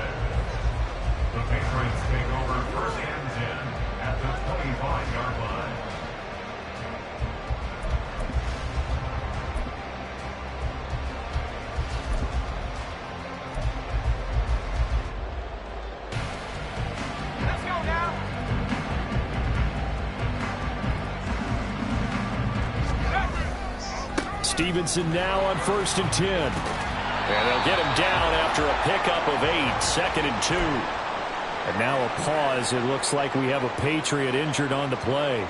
The Patriots take over 1st and 10 at the 25-yard line. Stevenson now on 1st and 10. And they'll get him down after a pickup of 8, 2nd and 2. And now a pause. It looks like we have a Patriot injured on the play.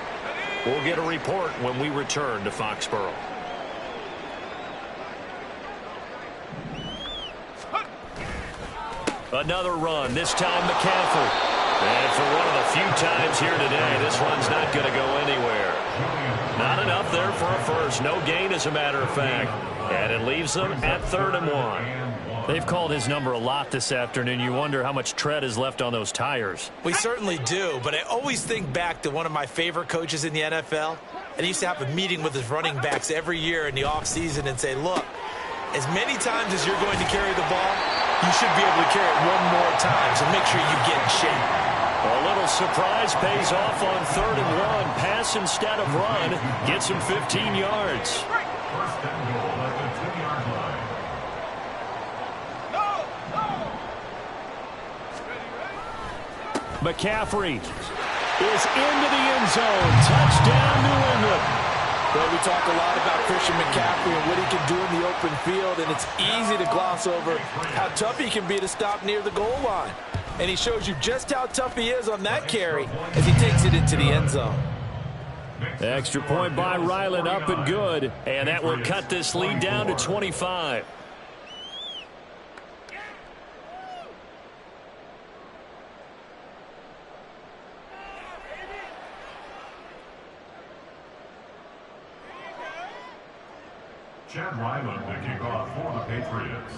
We'll get a report when we return to Foxborough. Another run, this time McCaffrey. And for one of the few times here today, this one's not going to go anywhere. Not enough there for a first. No gain, as a matter of fact. And it leaves them at 3rd and 1. They've called his number a lot this afternoon. You wonder how much tread is left on those tires. We certainly do, but I always think back to one of my favorite coaches in the NFL. And he used to have a meeting with his running backs every year in the offseason and say, look, as many times as you're going to carry the ball, you should be able to carry it one more time, so make sure you get in shape. A little surprise pays off on 3rd and 1. Pass instead of run. Gets him 15 yards. First and goal at the 2-yard line. McCaffrey is into the end zone. Touchdown, New England. Well, we talk a lot about Christian McCaffrey and what he can do in the open field, and it's easy to gloss over how tough he can be to stop near the goal line. And he shows you just how tough he is on that carry as he takes it into the end zone. Extra point by Ryland, up and good. And that will cut this lead down to 25. Chad Ryland to kick off for the Patriots.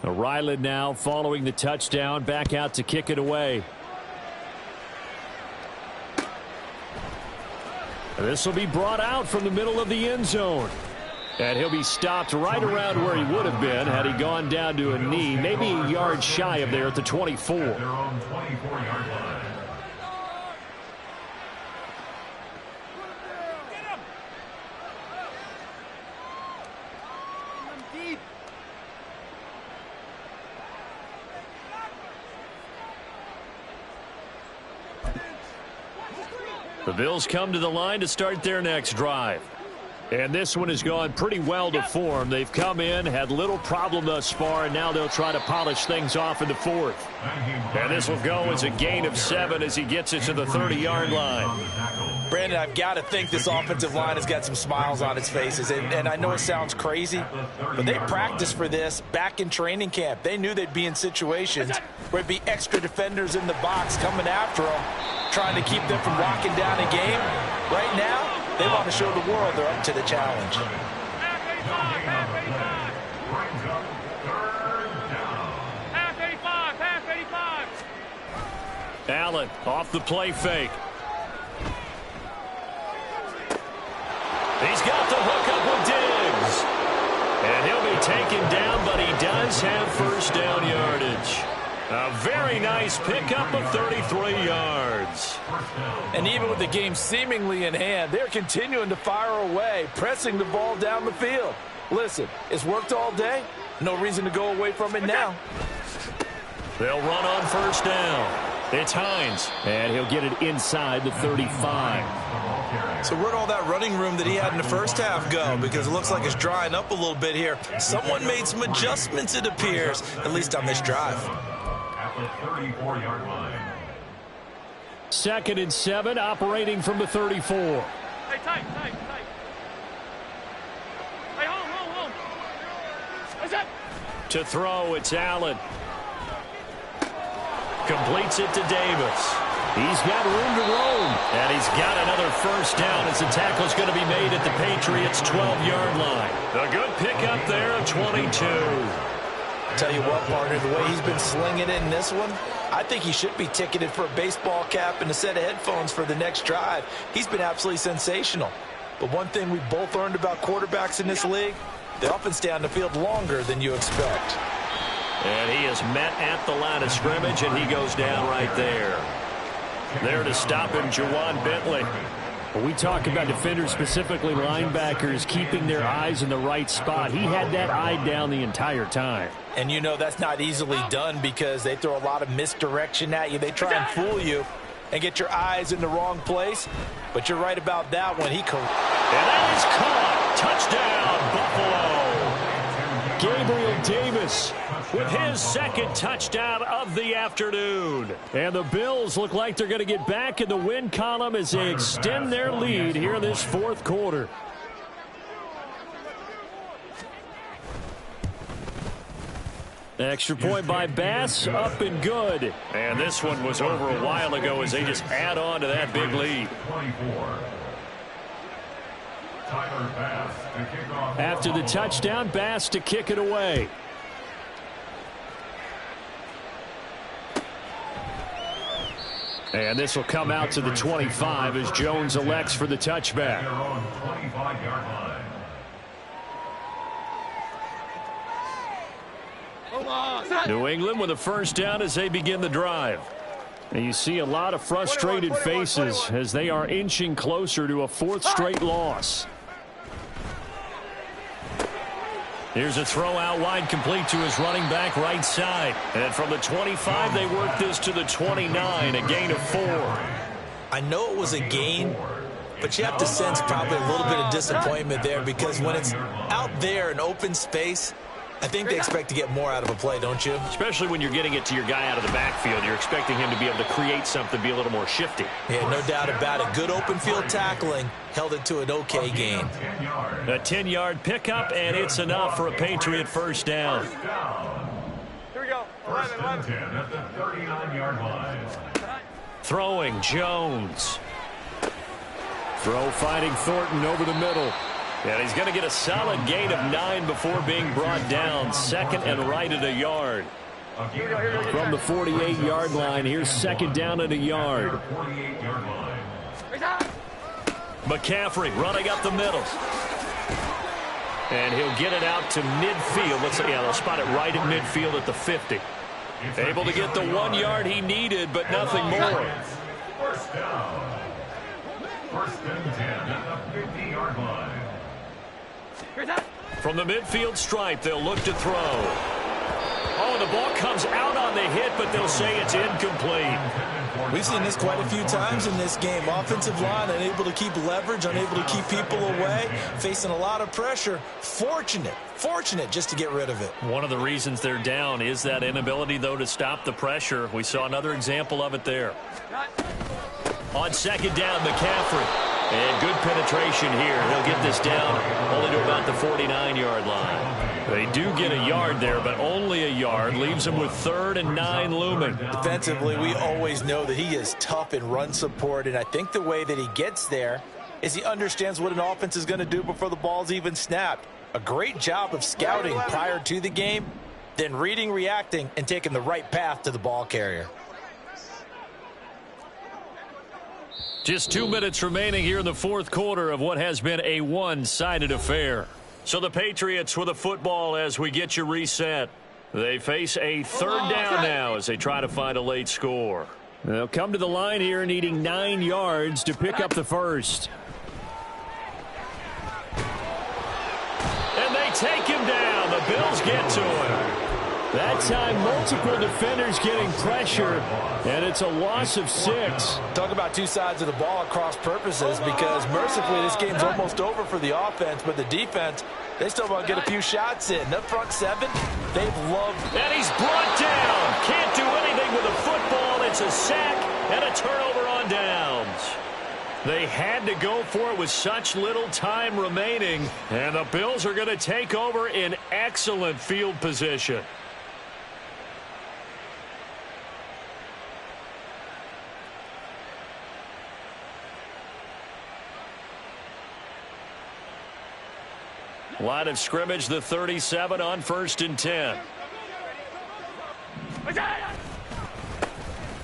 Ryland now following the touchdown, back out to kick it away. This will be brought out from the middle of the end zone. And he'll be stopped right around where he would have been had he gone down to a knee, maybe a yard shy of there at the 24. Their own 24-yard line. The Bills come to the line to start their next drive. And this one has gone pretty well to form. They've come in, had little problem thus far, and now they'll try to polish things off in the 4th. And this will go as a gain of 7 as he gets it to the 30-yard line. Brandon, I've got to think this offensive line has got some smiles on its faces. And I know it sounds crazy, but they practiced for this back in training camp. They knew they'd be in situations where it'd be extra defenders in the box coming after them, trying to keep them from locking down a game. Right now, they want to show the world they're up to the challenge. Half 85. Allen off the play fake. He's got the hook up with Diggs. And he'll be taken down, but he does have first down yardage. A very nice pickup of 33 yards. And even with the game seemingly in hand, they're continuing to fire away, pressing the ball down the field. Listen, it's worked all day. No reason to go away from it now. They'll run on first down. It's Hines. And he'll get it inside the 35. So where'd all that running room that he had in the first half go? Because it looks like it's drying up a little bit here. Someone made some adjustments, it appears, at least on this drive. At the 34-yard line. 2nd and 7, operating from the 34. Hey, tight. Hey, hold. What's that? To throw, it's Allen. Completes it to Davis. He's got room to roam. And he's got another first down as the tackle's going to be made at the Patriots' 12-yard line. A good pickup there of 22. Tell you what, partner, the way he's been slinging it in this one, I think he should be ticketed for a baseball cap and a set of headphones for the next drive. He's been absolutely sensational. But one thing we both learned about quarterbacks in this league, they often stay on the field longer than you expect. And he is met at the line of scrimmage, and he goes down right there. There to stop him, Juwan Bentley. When we talk about defenders, specifically linebackers, keeping their eyes in the right spot, he had that eye down the entire time. And you know that's not easily done because they throw a lot of misdirection at you. They try and fool you. and get your eyes in the wrong place. But you're right about that one. And that is caught. Touchdown, Buffalo. Gabriel Davis with his second touchdown of the afternoon. And the Bills look like they're going to get back in the win column as they extend their lead here in this fourth quarter. Extra point by Bass, up and good. And this one was over a while ago as they just add on to that big lead. After the touchdown, Bass to kick it away. And this will come out to the 25 as Jones elects for the touchback. New England with a first down as they begin the drive. And you see a lot of frustrated faces as they are inching closer to a fourth straight loss. Here's a throw out wide, complete to his running back right side. And from the 25, they work this to the 29, a gain of 4. I know it was a gain, but you have to sense probably a little bit of disappointment there, because when it's out there in open space, I think they expect to get more out of a play, don't you? Especially when you're getting it to your guy out of the backfield. You're expecting him to be able to create something, be a little more shifty. Yeah, no doubt about it. Good open field tackling held it to an okay gain. A 10-yard pickup, and it's enough for a Patriot first down. Here we go. 11. At the 39-yard line. Throwing, Jones. Throw fighting Thornton over the middle. And he's going to get a solid gain of 9 before being brought down. Second and right at a yard. From the 48-yard line, here's second down at a yard. McCaffrey running up the middle. And he'll get it out to midfield. They'll spot it right at midfield at the 50. Able to get the 1 yard he needed, but nothing more. First down. First and 10 at the 50-yard line. From the midfield stripe, they'll look to throw. Oh, the ball comes out on the hit, but they'll say it's incomplete. We've seen this quite a few times in this game. Offensive line unable to keep leverage, unable to keep people away, facing a lot of pressure. Fortunate just to get rid of it. One of the reasons they're down is that inability, though, to stop the pressure. We saw another example of it there. On second down, McCaffrey. And good penetration here. He'll get this down only to about the 49-yard line. They do get a yard there, but only a yard. Leaves them with 3rd and 9 looming. Defensively, we always know that he is tough in run support, and I think the way that he gets there is he understands what an offense is going to do before the ball's even snapped. A great job of scouting prior to the game, then reading, reacting, and taking the right path to the ball carrier. Just 2 minutes remaining here in the fourth quarter of what has been a one-sided affair. So the Patriots with a football as we get you reset. They face a third down now as they try to find a late score. They'll come to the line here needing 9 yards to pick up the first. And they take him down. The Bills get to him. That time, multiple defenders getting pressure, and it's a loss of 6. Talk about two sides of the ball at cross purposes, because mercifully this game's almost over for the offense, but the defense, they still want to get a few shots in. That front 7, they've loved. And he's brought down. Can't do anything with a football. It's a sack and a turnover on downs. They had to go for it with such little time remaining, and the Bills are going to take over in excellent field position. Line of scrimmage, the 37 on 1st and 10.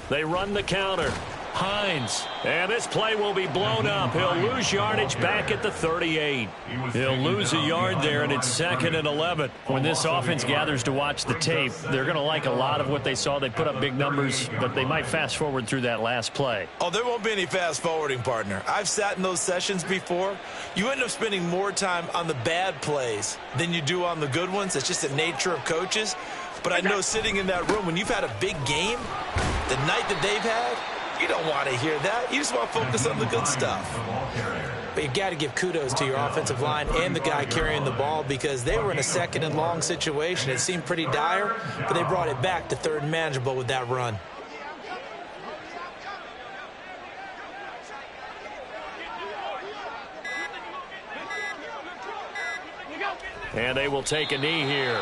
They run the counter. Hines. And this play will be blown up. He'll lose yardage back at the 38. He'll lose a yard there, and it's 2nd and 11. When this offense gathers to watch the tape, they're going to like a lot of what they saw. They put up big numbers, but they might fast forward through that last play. Oh, there won't be any fast forwarding, partner. I've sat in those sessions before. You end up spending more time on the bad plays than you do on the good ones. It's just the nature of coaches. But I know sitting in that room, when you've had a big game, the night that they've had, You don't want to hear that. You just want to focus on the good stuff. But you've got to give kudos to your offensive line and the guy carrying the ball because they were in a second and long situation. It seemed pretty dire, but they brought it back to third and manageable with that run. And they will take a knee here.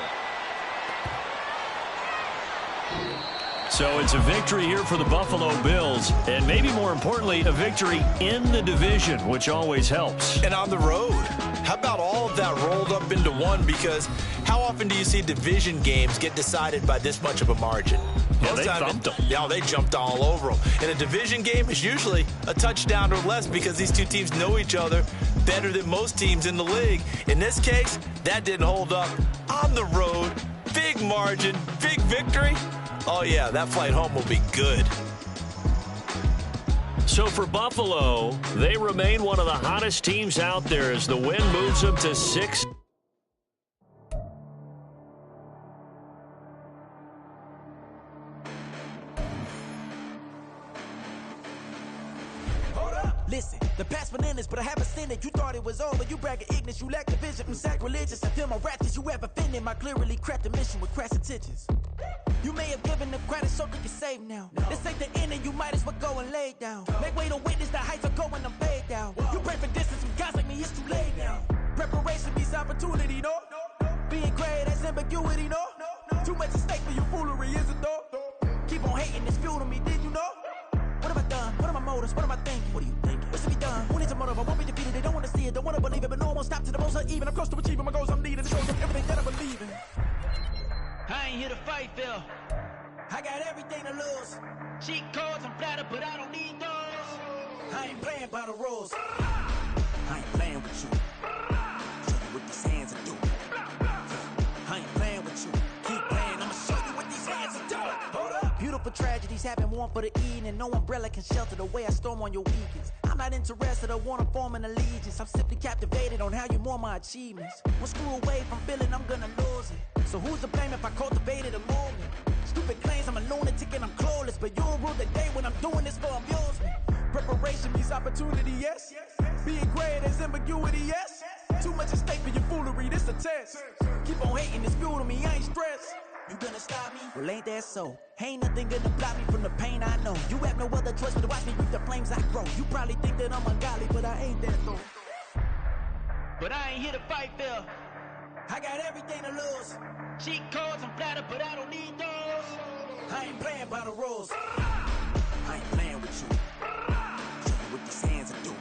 So it's a victory here for the Buffalo Bills, and maybe more importantly, a victory in the division, which always helps. And on the road. How about all of that rolled up into one? Because how often do you see division games get decided by this much of a margin? Yeah, they thumped them. Yeah, they jumped all over them. In a division game, it's usually a touchdown or less because these two teams know each other better than most teams in the league. In this case, that didn't hold up. On the road, big margin, big victory. Oh, yeah, that flight home will be good. So for Buffalo, they remain one of the hottest teams out there as the win moves them to 6. Listen, the past bananas, but I haven't seen it. You thought it was over. You bragging ignorance. You lack the vision from sacrilegious. I feel my ratchets. You have offended my clearly crafted mission with crass intentions. You may have given them credit so you can save now. This ain't the end and you might as well go and lay down. Make way to witness the heights are going, I'm paid down. You pray for distance from guys like me, it's too late now. Preparation means opportunity, no? Being great, that's ambiguity, no? Too much at stake for your foolery, is it though? Keep on hating, it's fuel to me, did you know? What have I done? What are my motives? What am I thinking? What are you thinking? What's to be done? Who needs a motive? I won't be defeated. They don't want to see it, don't want to believe it, but no one won't stop to the most uneven. I'm close to achieving my goals. I'm needing to show them everything that I believe in. I ain't here to fight, Phil. I got everything to lose. Cheat codes, I'm flattered, but I don't need those. I ain't playing by the rules. I ain't playing with you. Show you what these hands are doing. I ain't playing with you. Keep playing, I'ma show you what these hands are doing. Hold up. Beautiful tragedies happen, one for the eating, and no umbrella can shelter the way I storm on your weekends. I'm not interested, I wanna form an allegiance. I'm simply captivated on how you more my achievements. One screw away from feeling I'm gonna lose it. So who's to blame if I cultivated a movement? Stupid claims I'm a lunatic and I'm clueless, but you'll rule the day when I'm doing this for amusement. Preparation means opportunity, yes. Being great is ambiguity, yes. Too much at stake for your foolery, this a test. Keep on hating, it's fuel to me, I ain't stressed. You gonna stop me? Well, ain't that so? Ain't nothing gonna block me from the pain I know. You have no other choice but to watch me reap the flames I grow. You probably think that I'm ungodly, but I ain't that though. But I ain't here to fight, Phil. I got everything to lose. Cheat codes, I'm flattered, but I don't need those. I ain't playing by the rules. I ain't playing with you. Show you what these hands are doing.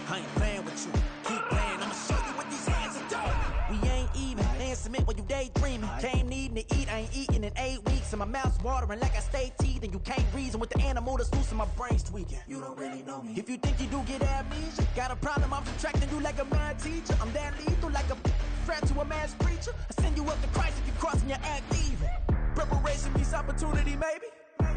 I ain't playing with you. Keep playing, I'ma show you what these hands are doing. We ain't even. They ain't submit when you daydreaming. Came needing to eat, I ain't eating in 8 weeks. And my mouth's watering like I stay teeth. And you can't reason with the animal that's loose and my brain's tweaking. You don't really know me. If you think you do get amnesia, got a problem, I'm subtracting you like a mad teacher. I'm that lethal like a threat to a mass preacher. I send you up to Christ if you crossing your act evil. Preparation means opportunity, maybe.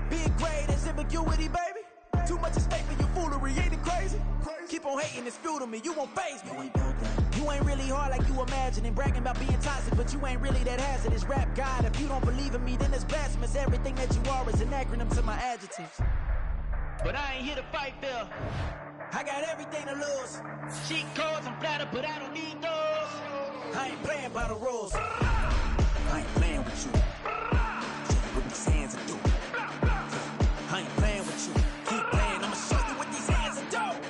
Being great is ambiguity, baby. Too much at stake for your foolery, ain't it crazy? Keep on hating, it's fuel to me, you won't faze me. You ain't really hard like you imagine and bragging about being toxic, but you ain't really that hazardous. Rap God, if you don't believe in me, then it's blasphemous. Everything that you are is an acronym to my adjectives. But I ain't here to fight, Phil. I got everything to lose. Cheat codes, I'm flattered, but I don't need those. I ain't playing by the rules. I ain't playing with you. Show you what these hands are doing. I ain't playing with you. Keep playing, I'ma show you what these hands are doing.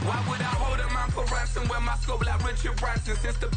Why would I hold him? I'm harassing when my scope like Richard Branson since the